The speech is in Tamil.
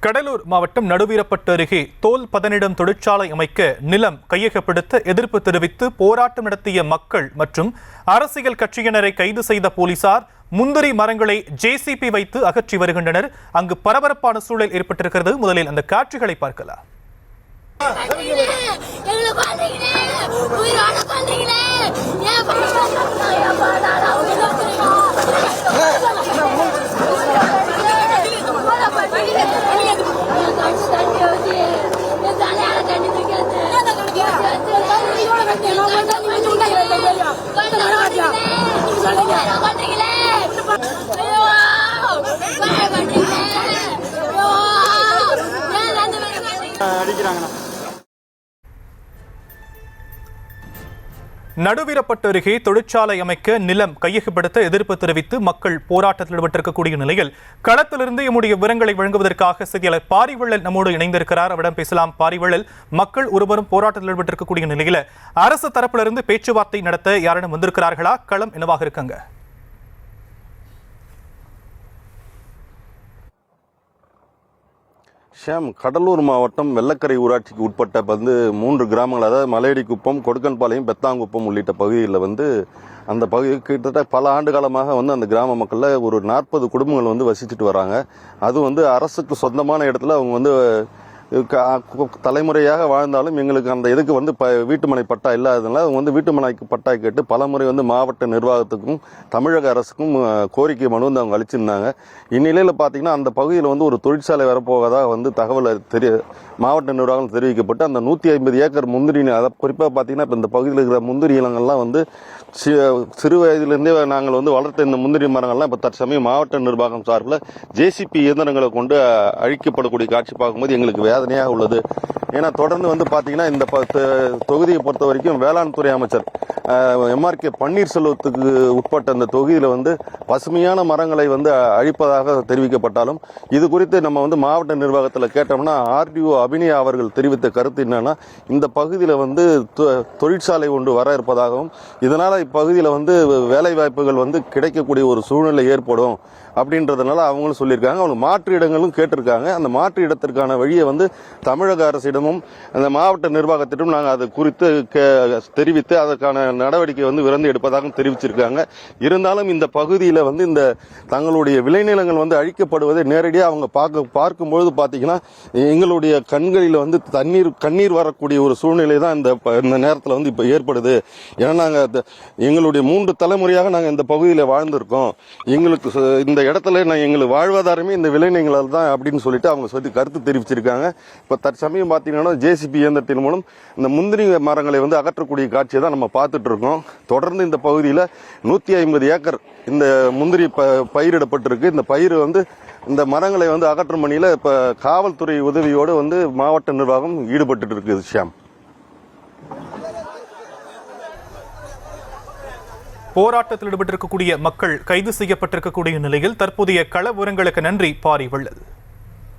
கடலூர் மாவட்டம் நடுவீரப்பட்டு அருகே தோல் பதனிடும் தொழிற்சாலை அமைக்க நிலம் கையகப்படுத்த எதிர்ப்பு தெரிவித்து போராட்டம் நடத்திய மக்கள் மற்றும் அரசியல் கட்சியினரை கைது செய்த போலீசார் முந்திரி மரங்களை ஜேசிபி வைத்து அகற்றி வருகின்றனர். அங்கு பரபரப்பான சூழல் ஏற்பட்டிருக்கிறது. முதலில் அந்த காட்சிகளை பார்க்கலாம். நடுவீரப்பட்டு அருகே தொழிற்சாலை அமைக்க நிலம் கையகப்படுத்த எதிர்ப்பு தெரிவித்து மக்கள் போராட்டத்தில் ஈடுபட்டிருக்கக்கூடிய நிலையில் களத்திலிருந்து எம்முடைய விவரங்களை வழங்குவதற்காக செய்தியாளர் பாரிவள்ளல் நம்மோடு இணைந்திருக்கிறார். அவரிடம் பேசலாம். பாரிவள்ளல், மக்கள் ஒருவரும் போராட்டத்தில் ஈடுபட்டிருக்கக்கூடிய நிலையில அரசு தரப்பிலிருந்து பேச்சுவார்த்தை நடத்த யாரிடம் வந்திருக்கிறார்களா? களம் என்னவாக இருக்காங்க? ஷியாம், கடலூர் மாவட்டம் வெள்ளக்கரை ஊராட்சிக்கு உட்பட்ட 3 கிராமங்கள், அதாவது மலையடிக்குப்பம், கொடுக்கன்பாளையம், பெத்தாங்குப்பம் உள்ளிட்ட பகுதிகளில் அந்த பகுதி கிட்டத்தட்ட பல ஆண்டு காலமாக அந்த கிராம மக்களில் ஒரு 40 குடும்பங்கள் வசிச்சுட்டு வராங்க. அது அரசுக்கு சொந்தமான இடத்துல அவங்க தலைமுறையாக வாழ்ந்தாலும் எங்களுக்கு அந்த இதுக்கு வீட்டுமனை பட்டா இல்லாததுனால அவங்க வீட்டுமனைக்கு பட்டா கேட்டு பலமுறை மாவட்ட நிர்வாகத்துக்கும் தமிழக அரசுக்கும் கோரிக்கை மனு அவங்க அளிச்சிருந்தாங்க. இந்நிலையில் பார்த்தீங்கன்னா அந்த பகுதியில் ஒரு தொழிற்சாலை வரப்போவதாக தகவல் மாவட்ட நிர்வாகம் தெரிவிக்கப்பட்டு அந்த 150 ஏக்கர் முந்திரி, அதை குறிப்பாக பார்த்தீங்கன்னா இப்போ இந்த பகுதியில் இருக்கிற முந்திரி இனங்கள்லாம் சிறு வயதிலிருந்தே நாங்கள் வளர்த்த இந்த முந்திரி மரங்கள்லாம் இப்போ தற்சமயம் மாவட்ட நிர்வாகம் சார்பில் ஜேசிபி இயந்திரங்களை கொண்டு அழிக்கப்படக்கூடிய காட்சி பார்க்கும்போது எங்களுக்கு வேதனையாக உள்ளது. ஏன்னா தொடர்ந்து பார்த்தீங்கன்னா இந்த தொகுதியை பொறுத்த வரைக்கும் வேளாண் துறை அமைச்சர் MRK பன்னீர்செல்வத்துக்கு உட்பட்ட இந்த தொகுதியில் பசுமையான மரங்களை அழிப்பதாக தெரிவிக்கப்பட்டாலும் இது குறித்து நம்ம மாவட்ட நிர்வாகத்தில் கேட்டோம்னா RDO அபிநயா அவர்கள் தெரிவித்த கருத்து என்னன்னா, இந்த பகுதியில் தொழிற்சாலை ஒன்று வர இருப்பதாகவும் இதனால இப்பகுதியில் வேலை வாய்ப்புகள் கிடைக்கக்கூடிய ஒரு சூழ்நிலை ஏற்படும் அப்படின்றதுனால அவங்களும் சொல்லியிருக்காங்க. அவங்க மாற்று இடங்களும் கேட்டிருக்காங்க. அந்த மாற்று இடத்திற்கான வழியை தமிழக அரசிடமும் அந்த மாவட்ட நிர்வாகத்திடம் நாங்கள் அது குறித்து தெரிவித்து அதற்கான நடவடிக்கை விரைந்து எடுப்பதாக தெரிவிச்சிருக்காங்க. இருந்தாலும் இந்த பகுதியில் இந்த தங்களுடைய விளைநிலங்கள் அழிக்கப்படுவதை நேரடியாக அவங்க பார்க்கும்பொழுது பார்த்தீங்கன்னா எங்களுடைய கண்களில் கண்ணீர் வரக்கூடிய ஒரு சூழ்நிலை தான் இந்த நேரத்தில் இப்போ ஏற்படுது. ஏன்னா நாங்கள் எங்களுடைய 3 தலைமுறையாக நாங்கள் இந்த பகுதியில் வாழ்ந்திருக்கோம். எங்களுக்கு இந்த இடத்துல எங்களுக்கு வாழ்வாதாரமே இந்த விளைநிலங்களால் தான் அப்படின்னு சொல்லிட்டு அவங்க கருத்து தெரிவிச்சிருக்காங்க. இப்போ தற்சமயம் பார்த்தீங்கன்னா ஜேசிபி இயந்திரத்தின் மூலம் இந்த முந்திரி மரங்களை அகற்றக்கூடிய காட்சியை தான் நம்ம பார்த்துட்டு இருக்கோம். தொடர்ந்து இந்த பகுதியில் 150 ஏக்கர் இந்த முந்திரி பயிரிடப்பட்டிருக்கு. இந்த பயிர் இந்த மரங்களை அகற்றும் பணியில் இப்போ காவல்துறை உதவியோடு மாவட்ட நிர்வாகம் ஈடுபட்டு இருக்குது. ஷியாம், போராட்டத்தில் ஈடுபட்டிருக்கக்கூடிய மக்கள் கைது செய்யப்பட்டிருக்கக்கூடிய நிலையில் தற்போதைய கள விவரங்களுக்கு நன்றி பாரிவள்ளல்.